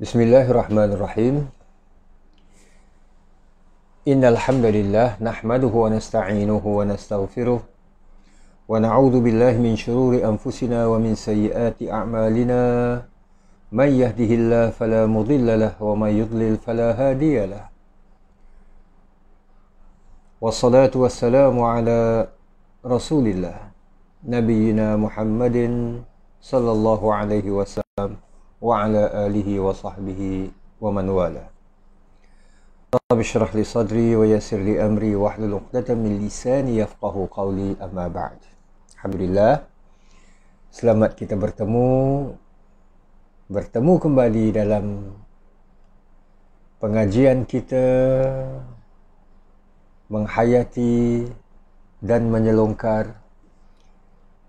Bismillahirrahmanirrahim. Innal hamdalillah nahmaduhu wa nasta'inuhu wa nastaghfiruh wa na'udzu billahi min shururi anfusina wa min sayyiati a'malina. May yahdihillahu fala mudilla lahu wa may yudlil fala hadiya lahu. Wassalatu wassalamu ala Rasulillah nabiyyina Muhammadin sallallahu alaihi wasallam wa ala alihi wa sahbihi wa man wala. Rabbi shrah li sadri wa yassir li amri wa hlul 'uqdatam min lisani yafqahu qawli, amma ba'd. Alhamdulillah, selamat kita bertemu kembali dalam pengajian kita menghayati dan menyelongkar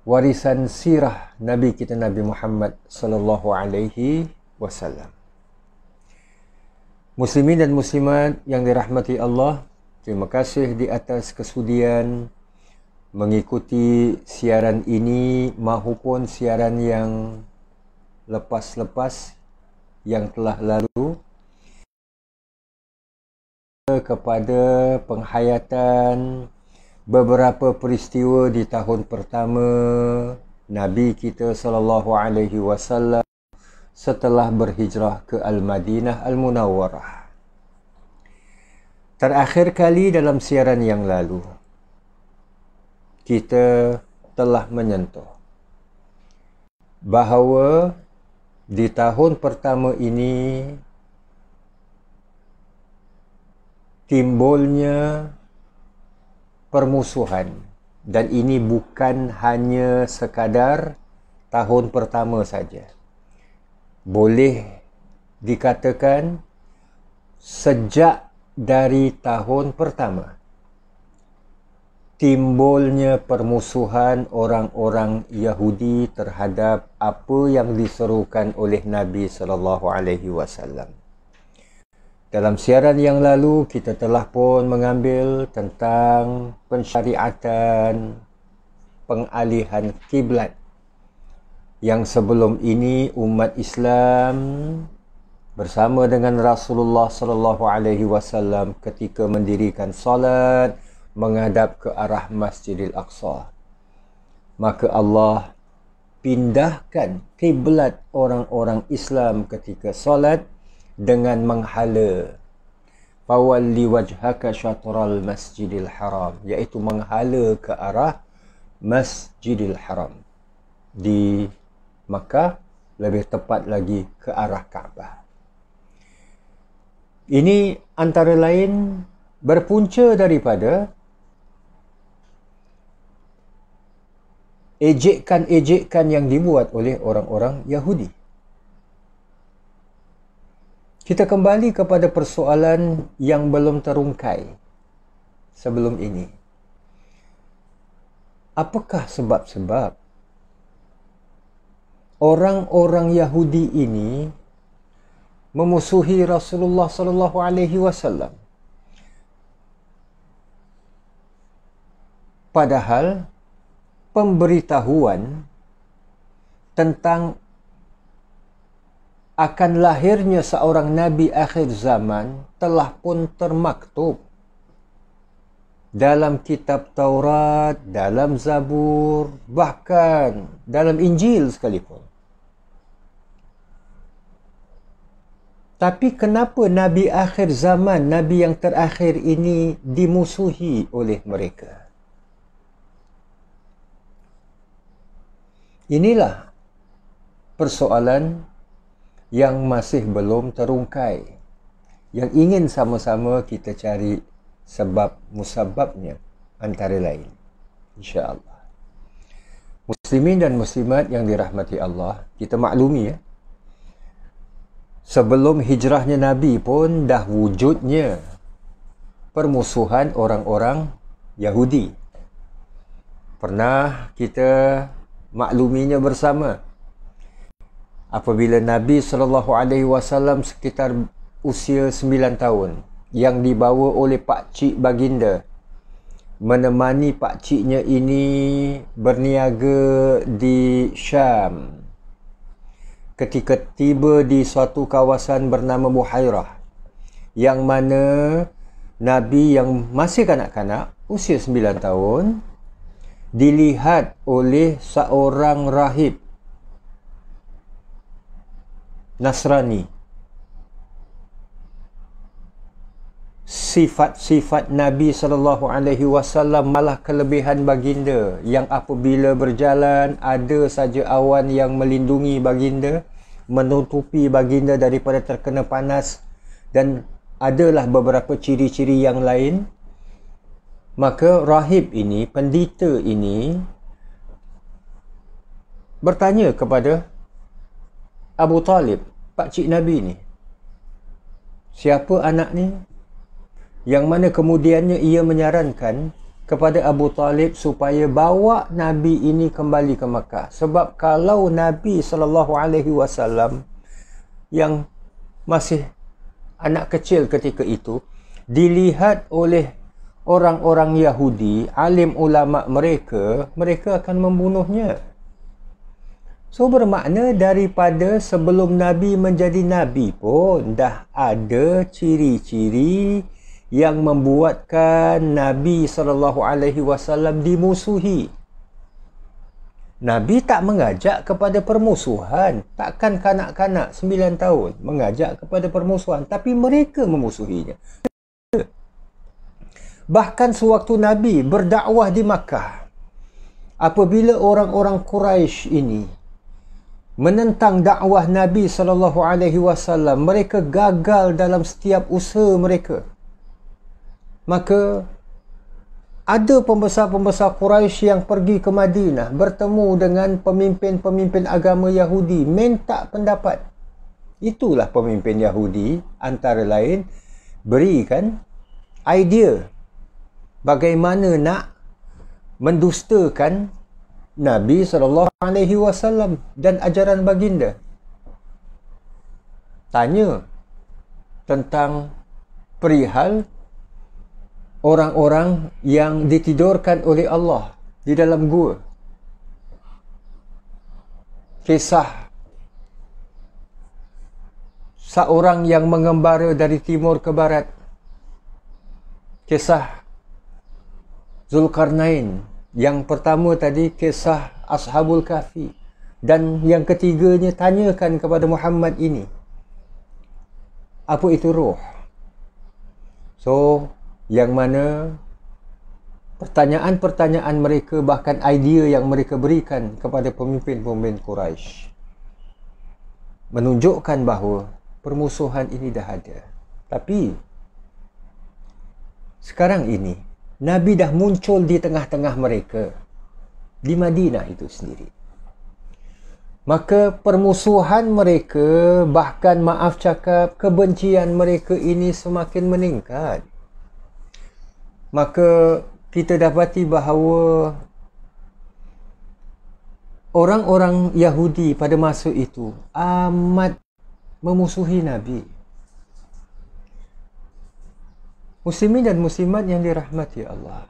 warisan sirah Nabi kita Nabi Muhammad sallallahu alaihi wasallam. Muslimin dan muslimat yang dirahmati Allah, terima kasih di atas kesudian mengikuti siaran ini maupun siaran yang lepas-lepas yang telah lalu kepada penghayatan beberapa peristiwa di tahun pertama Nabi kita sallallahu alaihi wasallam setelah berhijrah ke Al-Madinah Al-Munawwarah. Terakhir kali dalam siaran yang lalu kita telah menyentuh bahawa di tahun pertama ini timbulnya permusuhan, dan ini bukan hanya sekadar tahun pertama saja. Boleh dikatakan sejak dari tahun pertama timbulnya permusuhan orang-orang Yahudi terhadap apa yang diserukan oleh Nabi sallallahu alaihi wasallam. Dalam siaran yang lalu, kita telah pun mengambil tentang pensyariatan pengalihan kiblat yang sebelum ini umat Islam bersama dengan Rasulullah sallallahu alaihi wasallam ketika mendirikan solat menghadap ke arah Masjidil Aqsa. Maka Allah pindahkan kiblat orang-orang Islam ketika solat dengan menghala fawalli wajhaka syatral masjidil haram, iaitu menghala ke arah Masjidil Haram di Makkah, lebih tepat lagi ke arah Kaabah. Ini antara lain berpunca daripada ejekan-ejekan yang dibuat oleh orang-orang Yahudi. Kita kembali kepada persoalan yang belum terungkai sebelum ini. Apakah sebab-sebab orang-orang Yahudi ini memusuhi Rasulullah sallallahu alaihi wasallam? Padahal pemberitahuan tentang akan lahirnya seorang Nabi akhir zaman telah pun termaktub dalam kitab Taurat, dalam Zabur, bahkan dalam Injil sekalipun. Tapi kenapa Nabi akhir zaman, Nabi yang terakhir ini dimusuhi oleh mereka? Inilah persoalan yang masih belum terungkai. yang ingin sama-sama kita cari sebab musababnya antara lain. InsyaAllah. Muslimin dan muslimat yang dirahmati Allah, kita maklumi sebelum hijrahnya Nabi pun dah wujudnya permusuhan orang-orang Yahudi. Pernah kita makluminya bersama. Apabila Nabi SAW sekitar usia 9 tahun, yang dibawa oleh pakcik baginda, menemani pakciknya ini berniaga di Syam. Ketika tiba di suatu kawasan bernama Buhairah, yang mana Nabi yang masih kanak-kanak, usia 9 tahun, dilihat oleh seorang rahib Nasrani. Sifat-sifat Nabi SAW malah kelebihan baginda, yang apabila berjalan ada saja awan yang melindungi baginda, menutupi baginda daripada terkena panas, dan adalah beberapa ciri-ciri yang lain. Maka rahib ini, pendeta ini, bertanya kepada Abu Talib, pakcik Nabi ni, siapa anak ni? Yang mana kemudiannya ia menyarankan kepada Abu Talib supaya bawa Nabi ini kembali ke Makkah. Sebab kalau Nabi SAW yang masih anak kecil ketika itu dilihat oleh orang-orang Yahudi, alim ulama mereka akan membunuhnya. So bermakna daripada sebelum Nabi menjadi Nabi pun dah ada ciri-ciri yang membuatkan Nabi SAW dimusuhi. Nabi tak mengajak kepada permusuhan. Takkan kanak-kanak 9 tahun mengajak kepada permusuhan, tapi mereka memusuhinya. Bahkan sewaktu Nabi berdakwah di Makkah, apabila orang-orang Quraisy ini menentang dakwah Nabi SAW, mereka gagal dalam setiap usaha mereka. Maka ada pembesar-pembesar Quraisy yang pergi ke Madinah, bertemu dengan pemimpin-pemimpin agama Yahudi, minta pendapat. Itulah pemimpin Yahudi antara lain berikan idea bagaimana nak mendustakan Nabi SAW dan ajaran baginda. Tanya tentang perihal orang-orang yang ditidurkan oleh Allah di dalam gua. Kisah seorang yang mengembara dari timur ke barat. Kisah Zulkarnain. Yang pertama tadi kisah Ashabul Kahfi. Dan yang ketiganya tanyakan kepada Muhammad ini, apa itu roh? So, yang mana pertanyaan-pertanyaan mereka, bahkan idea yang mereka berikan kepada pemimpin-pemimpin Quraisy, menunjukkan bahawa permusuhan ini dah ada. Tapi sekarang ini Nabi dah muncul di tengah-tengah mereka di Madinah itu sendiri. Maka permusuhan mereka, bahkan maaf cakap, kebencian mereka ini semakin meningkat. Maka kita dapati bahawa orang-orang Yahudi pada masa itu amat memusuhi Nabi. Muslimin dan muslimat yang dirahmati Allah,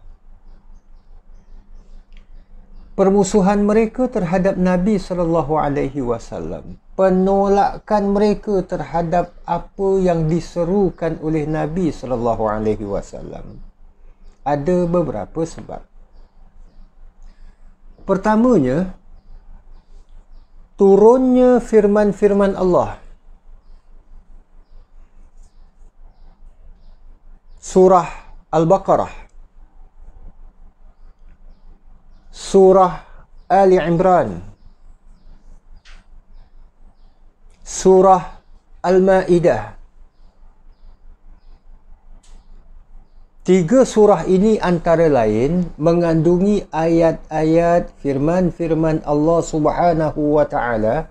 permusuhan mereka terhadap Nabi SAW, penolakan mereka terhadap apa yang diserukan oleh Nabi SAW, ada beberapa sebab. Pertamanya, turunnya firman-firman Allah. Surah Al-Baqarah, Surah Ali Imran, Surah Al-Ma'idah, Tiga surah ini antara lain mengandungi ayat-ayat firman-firman Allah Subhanahu wa taala.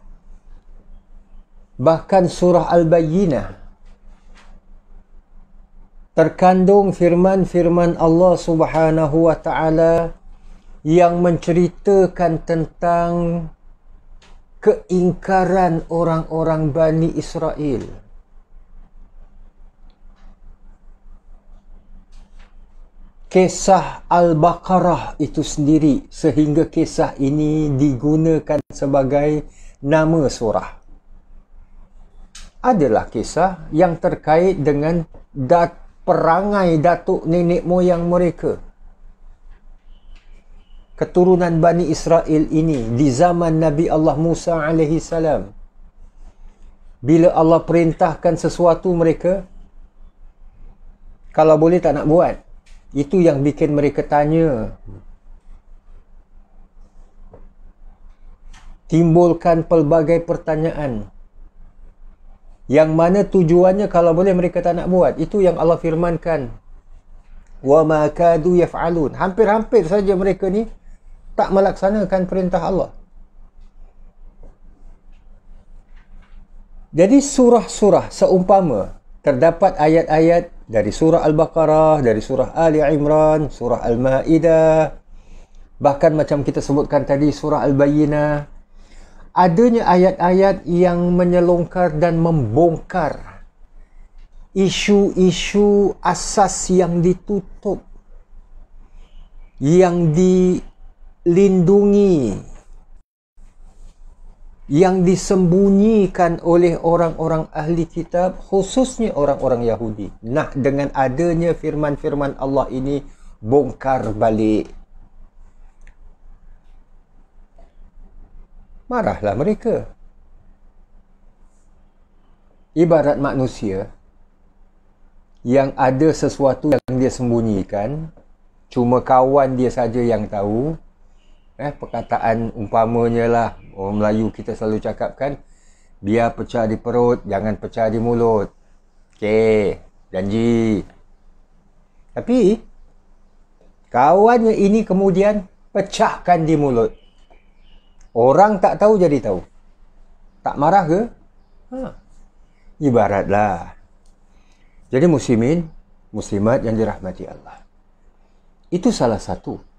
Bahkan surah Al-Bayyinah terkandung firman-firman Allah Subhanahu wa taala yang menceritakan tentang keingkaran orang-orang Bani Israel. Kisah Al-Baqarah itu sendiri, sehingga kisah ini digunakan sebagai nama surah. Adalah kisah yang terkait dengan perangai datuk nenek moyang mereka. Keturunan Bani Israel ini di zaman Nabi Allah Musa alaihi salam. Bila Allah perintahkan sesuatu mereka, kalau boleh tak nak buat. Itu yang bikin mereka tanya. Timbulkan pelbagai pertanyaan. Yang mana tujuannya kalau boleh mereka tak nak buat. Itu yang Allah firmankan. Wa ma kadu yaf'alun. Hampir-hampir saja mereka ni tak melaksanakan perintah Allah. Jadi surah-surah seumpama terdapat ayat-ayat dari surah Al-Baqarah, dari surah Ali Imran, surah Al-Ma'idah, bahkan macam kita sebutkan tadi surah Al-Bayyinah, adanya ayat-ayat yang menyelongkar dan membongkar isu-isu asas yang ditutup, yang dilindungi, yang disembunyikan oleh orang-orang ahli kitab, khususnya orang-orang Yahudi. Nah, dengan adanya firman-firman Allah ini bongkar balik. Marahlah mereka. Ibarat manusia yang ada sesuatu yang dia sembunyikan, cuma kawan dia saja yang tahu. Perkataan umpamanya lah, orang Melayu kita selalu cakapkan, biar pecah di perut, jangan pecah di mulut. Okey, janji. Tapi kawannya ini kemudian pecahkan di mulut. Orang tak tahu jadi tahu. Tak marah ke? Ibaratlah. Jadi muslimin, muslimat yang dirahmati Allah. Itu salah satu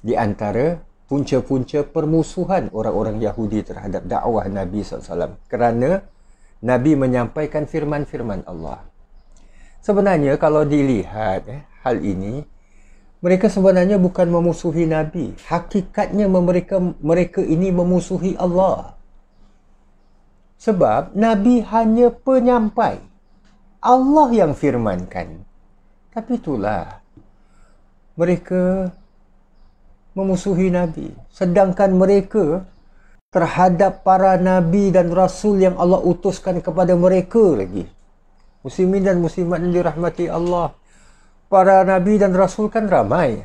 di antara punca-punca permusuhan orang-orang Yahudi terhadap dakwah Nabi SAW. Kerana Nabi menyampaikan firman-firman Allah. Sebenarnya kalau dilihat hal ini, mereka sebenarnya bukan memusuhi Nabi. Hakikatnya mereka ini memusuhi Allah. Sebab Nabi hanya penyampai. Allah yang firmankan. Tapi itulah, mereka memusuhi Nabi. Sedangkan mereka terhadap para Nabi dan Rasul yang Allah utuskan kepada mereka lagi. Muslimin dan muslimat yang dirahmati Allah. Para Nabi dan Rasul kan ramai.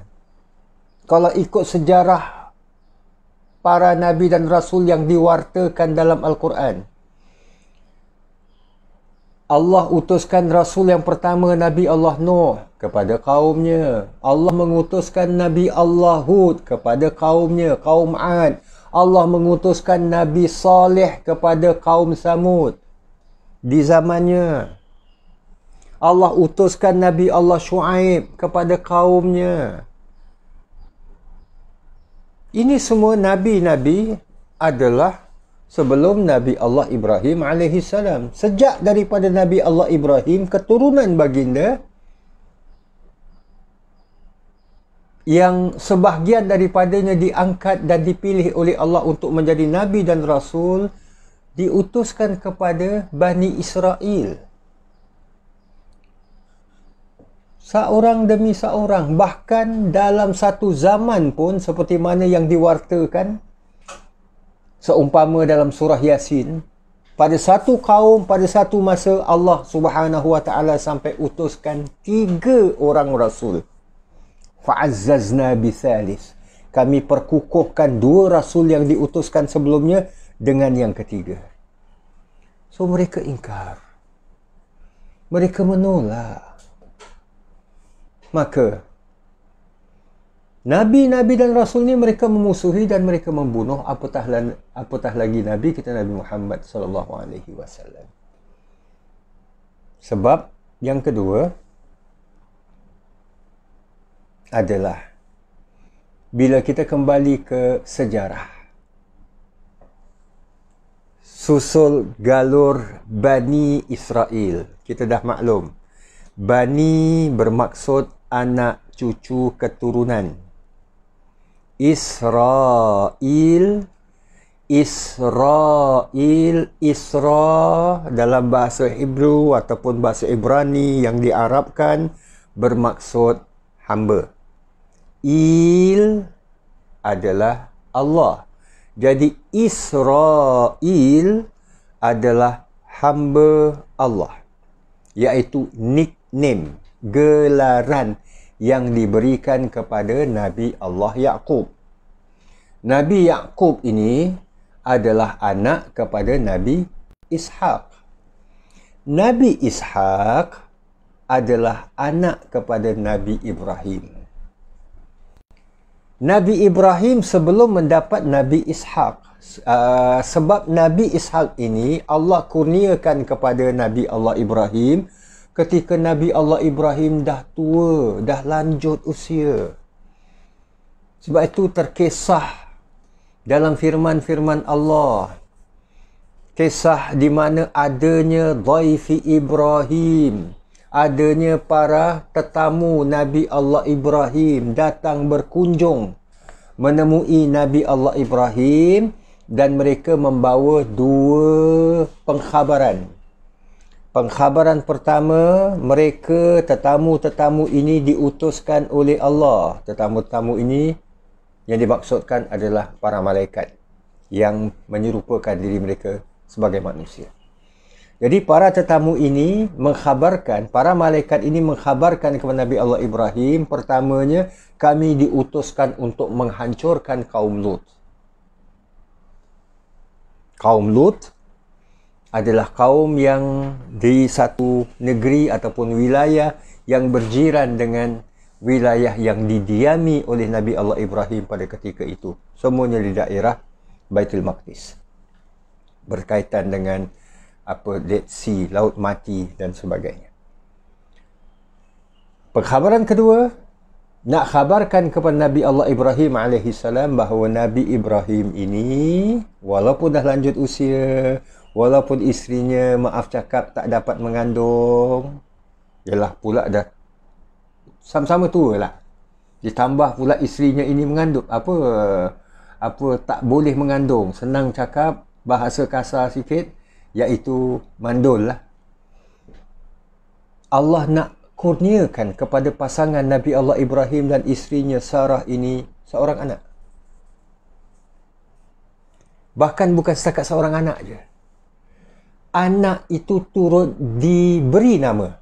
Kalau ikut sejarah para Nabi dan Rasul yang diwartakan dalam Al-Quran, Allah utuskan Rasul yang pertama Nabi Allah Nuh kepada kaumnya. Allah mengutuskan Nabi Allah Hud kepada kaumnya, kaum Ad. Allah mengutuskan Nabi Saleh kepada kaum Samud di zamannya. Allah utuskan Nabi Allah Shu'aib kepada kaumnya. Ini semua Nabi-Nabi adalah sebelum Nabi Allah Ibrahim AS. Sejak daripada Nabi Allah Ibrahim, keturunan baginda, yang sebahagian daripadanya diangkat dan dipilih oleh Allah untuk menjadi Nabi dan Rasul, diutuskan kepada Bani Israel. Seorang demi seorang, bahkan dalam satu zaman pun seperti mana yang diwartakan, seumpama dalam surah Yasin, pada satu kaum, pada satu masa Allah Subhanahu wa taala sampai utuskan 3 orang rasul. Fa'azzazna bithalis. Kami perkukuhkan 2 rasul yang diutuskan sebelumnya dengan yang ketiga. So mereka ingkar. Mereka menolak. Maka Nabi-Nabi dan Rasul ni mereka memusuhi dan mereka membunuh, apatah lagi Nabi kita Nabi Muhammad sallallahu alaihi wasallam. Sebab yang kedua adalah bila kita kembali ke sejarah, susul galur Bani Israel, kita dah maklum, Bani bermaksud anak, cucu, keturunan. Israel, Isra dalam bahasa Hebrew ataupun bahasa Ibrani yang diarabkan bermaksud hamba. Il adalah Allah. Jadi Israel adalah hamba Allah, iaitu nickname, gelaran yang diberikan kepada Nabi Allah Yaqub. Nabi Yaqub ini adalah anak kepada Nabi Ishaq. Nabi Ishaq adalah anak kepada Nabi Ibrahim. Nabi Ibrahim sebelum mendapat Nabi Ishaq. Sebab Nabi Ishaq ini Allah kurniakan kepada Nabi Allah Ibrahim ketika Nabi Allah Ibrahim dah tua, dah lanjut usia. Sebab itu terkisah dalam firman-firman Allah, kisah di mana adanya dhaifi Ibrahim, adanya para tetamu Nabi Allah Ibrahim datang berkunjung menemui Nabi Allah Ibrahim dan mereka membawa dua pengkhabaran. Pengkhabaran pertama, mereka tetamu-tetamu ini diutuskan oleh Allah. Tetamu-tetamu ini yang dimaksudkan adalah para malaikat yang menyerupakan diri mereka sebagai manusia. Jadi para tetamu ini mengkhabarkan, para malaikat ini mengkhabarkan kepada Nabi Allah Ibrahim, pertamanya, kami diutuskan untuk menghancurkan kaum Lut. Kaum Lut adalah kaum yang di satu negeri ataupun wilayah yang berjiran dengan wilayah yang didiami oleh Nabi Allah Ibrahim pada ketika itu. Semuanya di daerah Baitul Maqdis. Berkaitan dengan Dead Sea, Laut Mati dan sebagainya. Pengkhabaran kedua, nak khabarkan kepada Nabi Allah Ibrahim AS bahawa Nabi Ibrahim ini walaupun dah lanjut usia, walaupun isterinya maaf cakap tak dapat mengandung, yalah pula dah sama-sama tua lah, ditambah pula isterinya ini mengandung, apa tak boleh mengandung, senang cakap, bahasa kasar sikit, iaitu mandul lah. Allah nak kurniakan kepada pasangan Nabi Allah Ibrahim dan isterinya Sarah ini seorang anak. Bahkan bukan setakat seorang anak je. Anak itu turut diberi nama,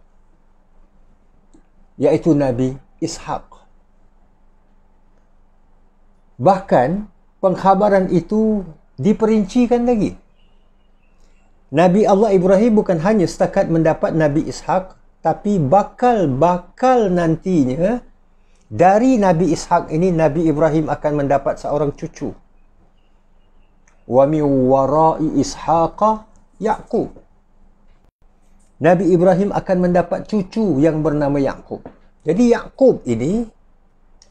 iaitu Nabi Ishaq. Bahkan pengkhabaran itu diperincikan lagi. Nabi Allah Ibrahim bukan hanya setakat mendapat Nabi Ishaq, tapi bakal nantinya dari Nabi Ishaq ini Nabi Ibrahim akan mendapat seorang cucu. Wa min wara'i Ishaqa Yaqub. Nabi Ibrahim akan mendapat cucu yang bernama Yaqub. Jadi Yaqub ini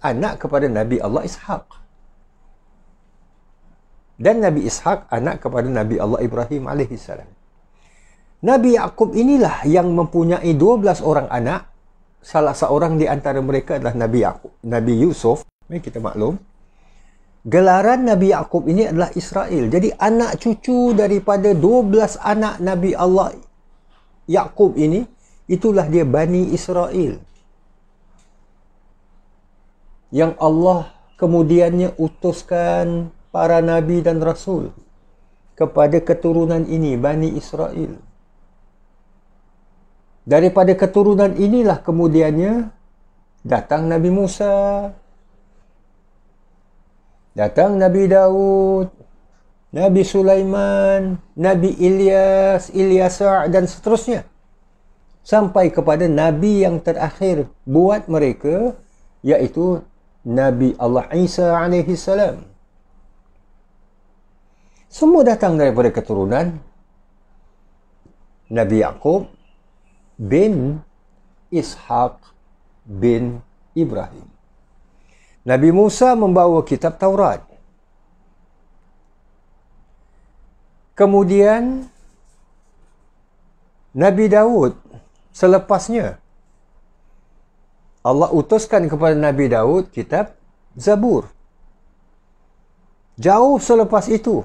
anak kepada Nabi Allah Ishaq. Dan Nabi Ishaq anak kepada Nabi Allah Ibrahim AS. Nabi Yaqub inilah yang mempunyai 12 orang anak. Salah seorang di antara mereka adalah Nabi Yaqub, Nabi Yusuf. Kita maklum, gelaran Nabi Yaqub ini adalah Israel. Jadi anak cucu daripada 12 anak Nabi Allah Yaqub ini, itulah dia Bani Israel. Yang Allah kemudiannya utuskan para Nabi dan Rasul kepada keturunan ini, Bani Israel. Daripada keturunan inilah kemudiannya datang Nabi Musa, datang Nabi Daud, Nabi Sulaiman, Nabi Ilyas, Ilyasa dan seterusnya. sampai kepada Nabi yang terakhir buat mereka, iaitu Nabi Allah Isa alaihi salam. Semua datang daripada keturunan Nabi Yaqub bin Ishaq bin Ibrahim. Nabi Musa membawa kitab Taurat. Kemudian Nabi Daud selepasnya, Allah utuskan kepada Nabi Daud kitab Zabur. Jauh selepas itu,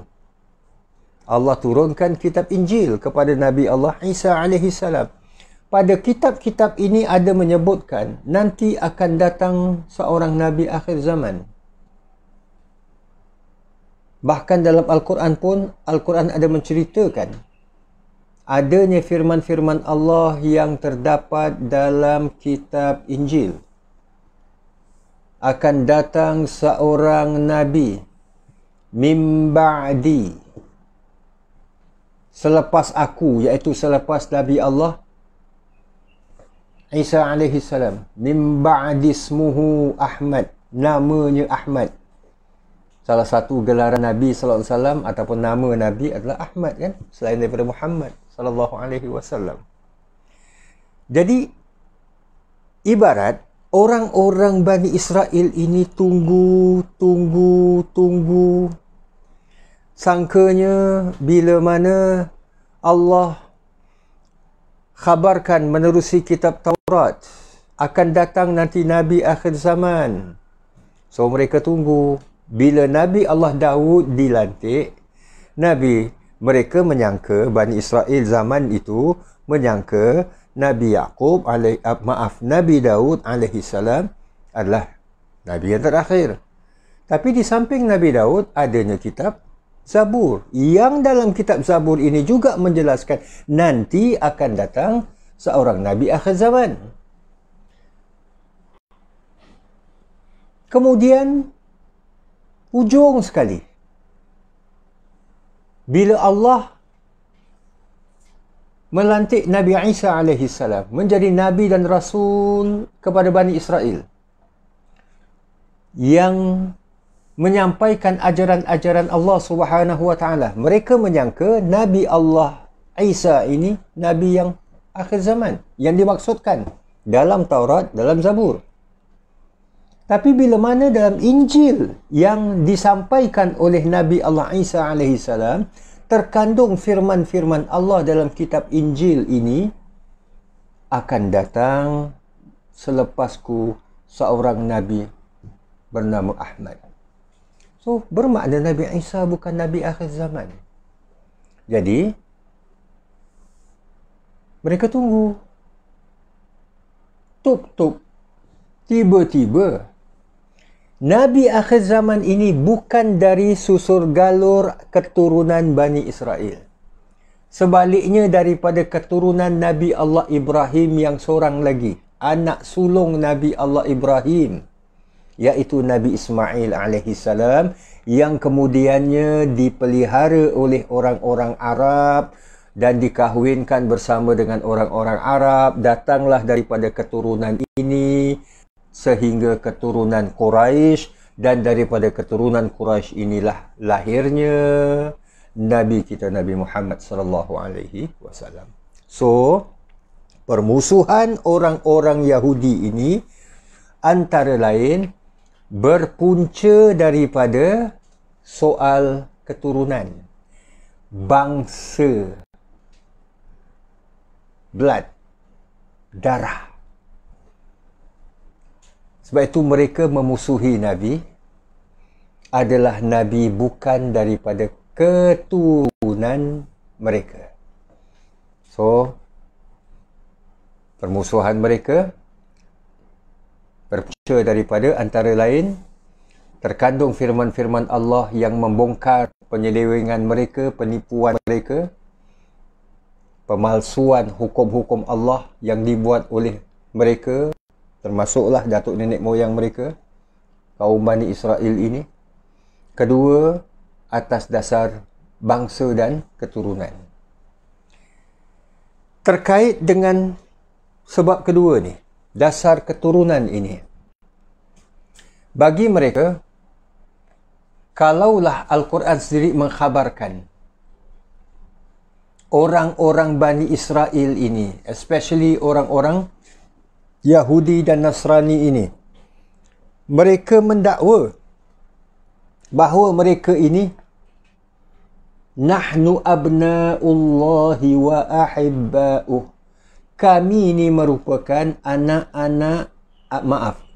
Allah turunkan kitab Injil kepada Nabi Allah Isa alaihi salam. Pada kitab-kitab ini ada menyebutkan nanti akan datang seorang Nabi akhir zaman. Bahkan dalam Al-Quran pun, Al-Quran ada menceritakan adanya firman-firman Allah yang terdapat dalam kitab Injil. Akan datang seorang Nabi min ba'di, selepas aku, iaitu selepas Nabi Allah Isa alaihi salam. Min ba'di ismuhu Ahmad, namanya Ahmad. Salah satu gelaran Nabi sallallahu alaihi wasallam ataupun nama Nabi adalah Ahmad, kan, selain daripada Muhammad sallallahu alaihi wasallam. Jadi ibarat orang-orang Bani Israel ini tunggu, sangkanya bila mana Allah khabarkan menerusi kitab Taurat akan datang nanti Nabi akhir zaman. So mereka tunggu. Bila Nabi Allah Daud dilantik, mereka menyangka, Bani Israel zaman itu menyangka Nabi Nabi Daud alaihi salam adalah Nabi yang terakhir. Tapi di samping Nabi Daud adanya kitab Zabur, yang dalam kitab Zabur ini juga menjelaskan nanti akan datang seorang Nabi akhir zaman. Kemudian ujung sekali, bila Allah melantik Nabi Isa alaihi salam menjadi Nabi dan Rasul kepada Bani Israel, yang menyampaikan ajaran-ajaran Allah Subhanahu wa taala, mereka menyangka Nabi Allah Isa ini Nabi yang akhir zaman, yang dimaksudkan dalam Taurat, dalam Zabur. Tapi bila mana dalam Injil yang disampaikan oleh Nabi Allah Isa alaihi salam terkandung firman-firman Allah dalam kitab Injil ini, akan datang selepasku seorang Nabi bernama Ahmad. So bermakna Nabi Isa bukan Nabi akhir zaman. Jadi mereka tunggu. Tuk-tuk. Tiba-tiba Nabi akhir zaman ini bukan dari susur galur keturunan Bani Israel. Sebaliknya daripada keturunan Nabi Allah Ibrahim yang seorang lagi, anak sulung Nabi Allah Ibrahim, iaitu Nabi Ismail alaihi salam, yang kemudiannya dipelihara oleh orang-orang Arab dan dikahwinkan bersama dengan orang-orang Arab. Datanglah daripada keturunan ini sehingga keturunan Quraisy, dan daripada keturunan Quraisy inilah lahirnya Nabi kita Nabi Muhammad sallallahu alaihi wasallam. So permusuhan orang-orang Yahudi ini antara lain berpunca daripada soal keturunan, bangsa, blood, darah. Sebab itu mereka memusuhi Nabi adalah Nabi bukan daripada keturunan mereka. So permusuhan mereka berpunca daripada antara lain terkandung firman-firman Allah yang membongkar penyelewengan mereka, penipuan mereka, pemalsuan hukum-hukum Allah yang dibuat oleh mereka, termasuklah datuk nenek moyang mereka, kaum Bani Israel ini. Kedua, atas dasar bangsa dan keturunan. Terkait dengan sebab kedua ni, dasar keturunan ini. Bagi mereka, kalaulah Al-Quran sendiri mengkhabarkan orang-orang Bani Israel ini, especially orang-orang Yahudi dan Nasrani ini, mereka mendakwa bahawa mereka ini nahnu abna'ullahi wa ahibba'uh. Kami ini merupakan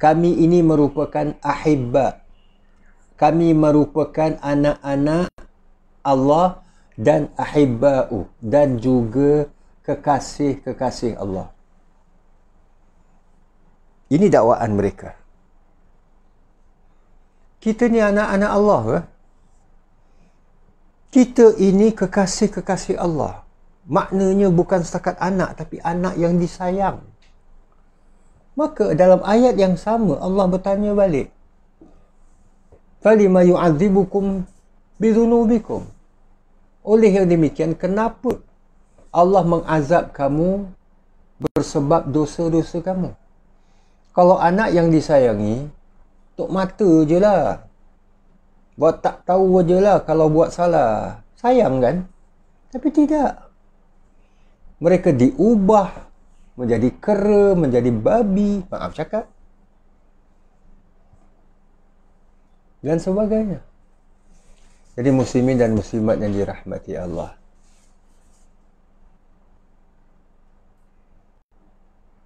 kami ini merupakan ahibba. Kami merupakan anak-anak Allah dan ahibba'u, dan juga kekasih-kekasih Allah. Ini dakwaan mereka. Kita ni anak-anak Allah ke? Kita ini kekasih-kekasih Allah. Maknanya bukan setakat anak, tapi anak yang disayang. Maka dalam ayat yang sama Allah bertanya balik, falima yu'adzibukum bidzunubikum. Oleh yang demikian, kenapa Allah mengazab kamu bersebab dosa-dosa kamu? Kalau anak yang disayangi, tok mata je lah, buat tak tahu je lah kalau buat salah. Sayang kan? Tapi tidak. Mereka diubah menjadi kera, menjadi babi, maaf cakap, dan sebagainya. Jadi muslimin dan muslimat yang dirahmati Allah,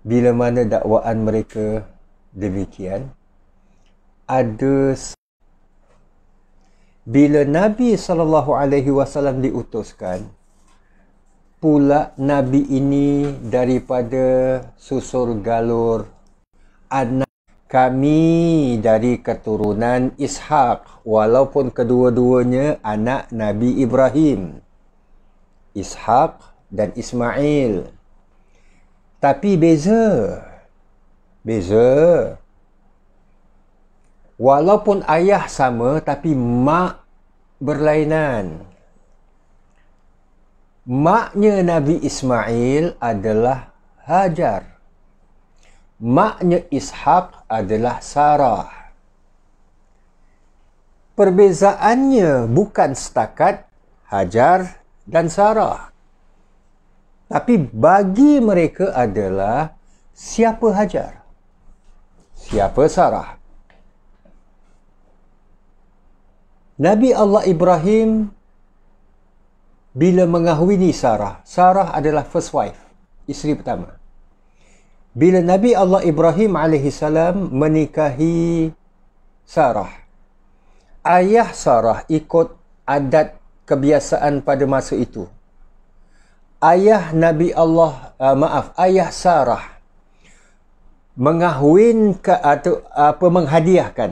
bila mana dakwaan mereka demikian, bila Nabi SAW diutuskan, pula Nabi ini daripada susur galur anak kami dari keturunan Ishak, walaupun kedua-duanya anak Nabi Ibrahim, Ishak dan Ismail. Tapi beza. Walaupun ayah sama, tapi mak berlainan. Maknya Nabi Ismail adalah Hajar. Maknya Ishak adalah Sarah. Perbezaannya bukan setakat Hajar dan Sarah, tapi bagi mereka adalah siapa Hajar, siapa Sarah. Nabi Allah Ibrahim bila mengahwini Sarah, Sarah adalah first wife, isteri pertama. Bila Nabi Allah Ibrahim AS menikahi Sarah, ayah Sarah ikut adat kebiasaan pada masa itu. Ayah Sarah menghadiahkan,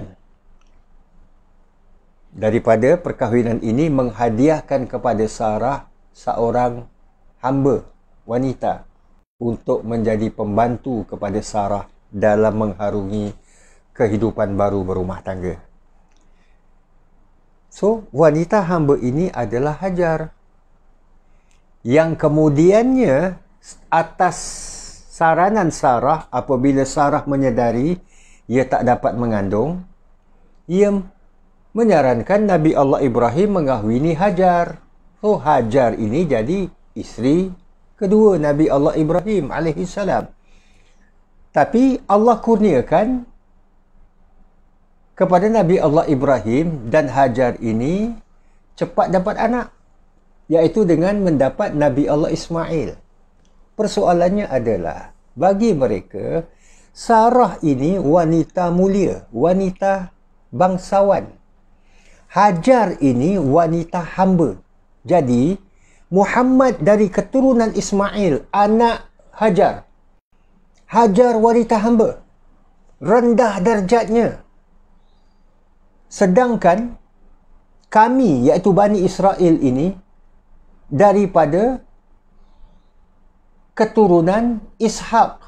daripada perkahwinan ini menghadiahkan kepada Sarah seorang hamba wanita untuk menjadi pembantu kepada Sarah dalam mengharungi kehidupan baru berumah tangga. So, wanita hamba ini adalah Hajar, yang kemudiannya atas saranan Sarah, apabila Sarah menyedari ia tak dapat mengandung, ia menyarankan Nabi Allah Ibrahim mengahwini Hajar. So, Hajar ini jadi isteri kedua Nabi Allah Ibrahim AS. Tapi Allah kurniakan kepada Nabi Allah Ibrahim dan Hajar ini cepat dapat anak, iaitu dengan mendapat Nabi Allah Ismail. Persoalannya adalah, bagi mereka, Sarah ini wanita mulia, wanita bangsawan. Hajar ini wanita hamba. Jadi, Muhammad dari keturunan Ismail, anak Hajar. Hajar wanita hamba. Rendah darjatnya. Sedangkan kami, iaitu Bani Israel ini, daripada keturunan Ishak.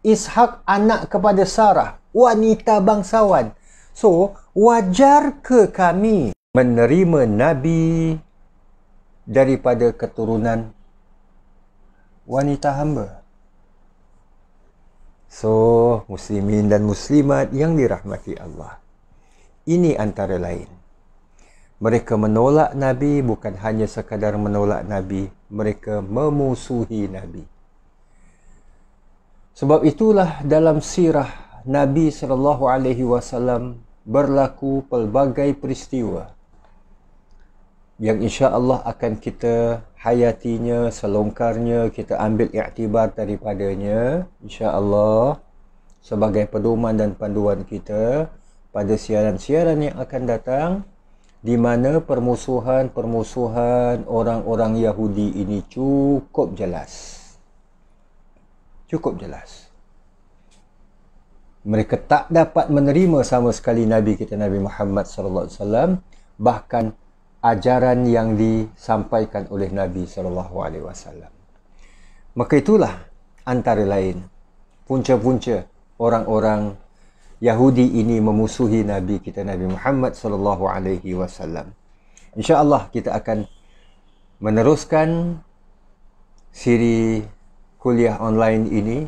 Ishak anak kepada Sarah, wanita bangsawan. So, wajar ke kami menerima Nabi daripada keturunan wanita hamba? So, muslimin dan muslimat yang dirahmati Allah, ini antara lain. Mereka menolak Nabi bukan hanya sekadar menolak Nabi, mereka memusuhi Nabi. Sebab itulah dalam sirah Nabi SAW berlaku pelbagai peristiwa yang insya-Allah akan kita hayatinya, selongkarnya, kita ambil iktibar daripadanya insya-Allah sebagai pedoman dan panduan kita pada siaran-siaran yang akan datang, di mana permusuhan orang-orang Yahudi ini cukup jelas. Cukup jelas. Mereka tak dapat menerima sama sekali Nabi kita Nabi Muhammad sallallahu alaihi wasallam, bahkan ajaran yang disampaikan oleh Nabi sallallahu alaihi wasallam. Maka itulah antara lain punca-punca orang-orang Yahudi ini memusuhi Nabi kita Nabi Muhammad sallallahu alaihi wasallam. Insya-Allah kita akan meneruskan siri kuliah online ini,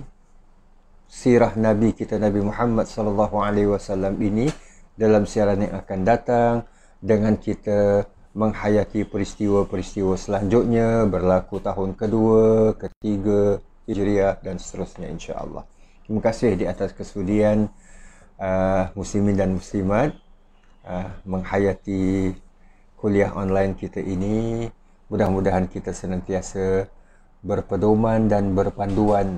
sirah Nabi kita Nabi Muhammad sallallahu alaihi wasallam ini dalam siaran yang akan datang, dengan kita menghayati peristiwa-peristiwa selanjutnya berlaku tahun kedua, ketiga Hijriah dan seterusnya insya-Allah. Terima kasih di atas kesudian muslimin dan muslimat menghayati kuliah online kita ini. Mudah-mudahan kita senantiasa berpedoman dan berpanduan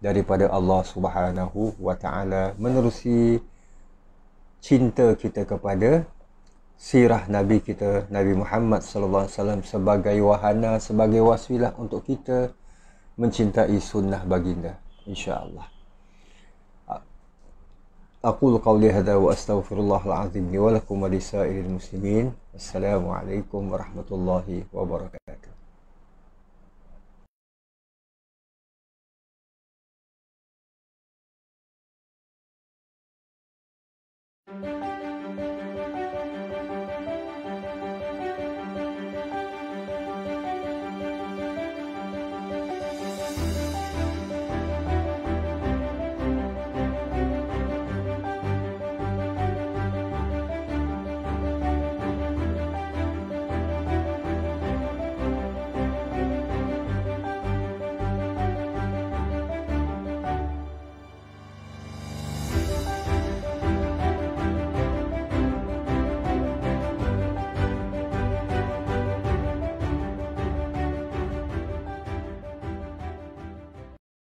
daripada Allah Subhanahu wa taala, menerusi cinta kita kepada sirah Nabi kita Nabi Muhammad sallallahu alaihi wasallam sebagai wahana, sebagai wasilah untuk kita mencintai sunnah baginda insya-Allah. Aqulu qawli hadza wa astaghfirullahal azim li wa lakum wa lisairil muslimin. Assalamualaikum warahmatullahi wabarakatuh.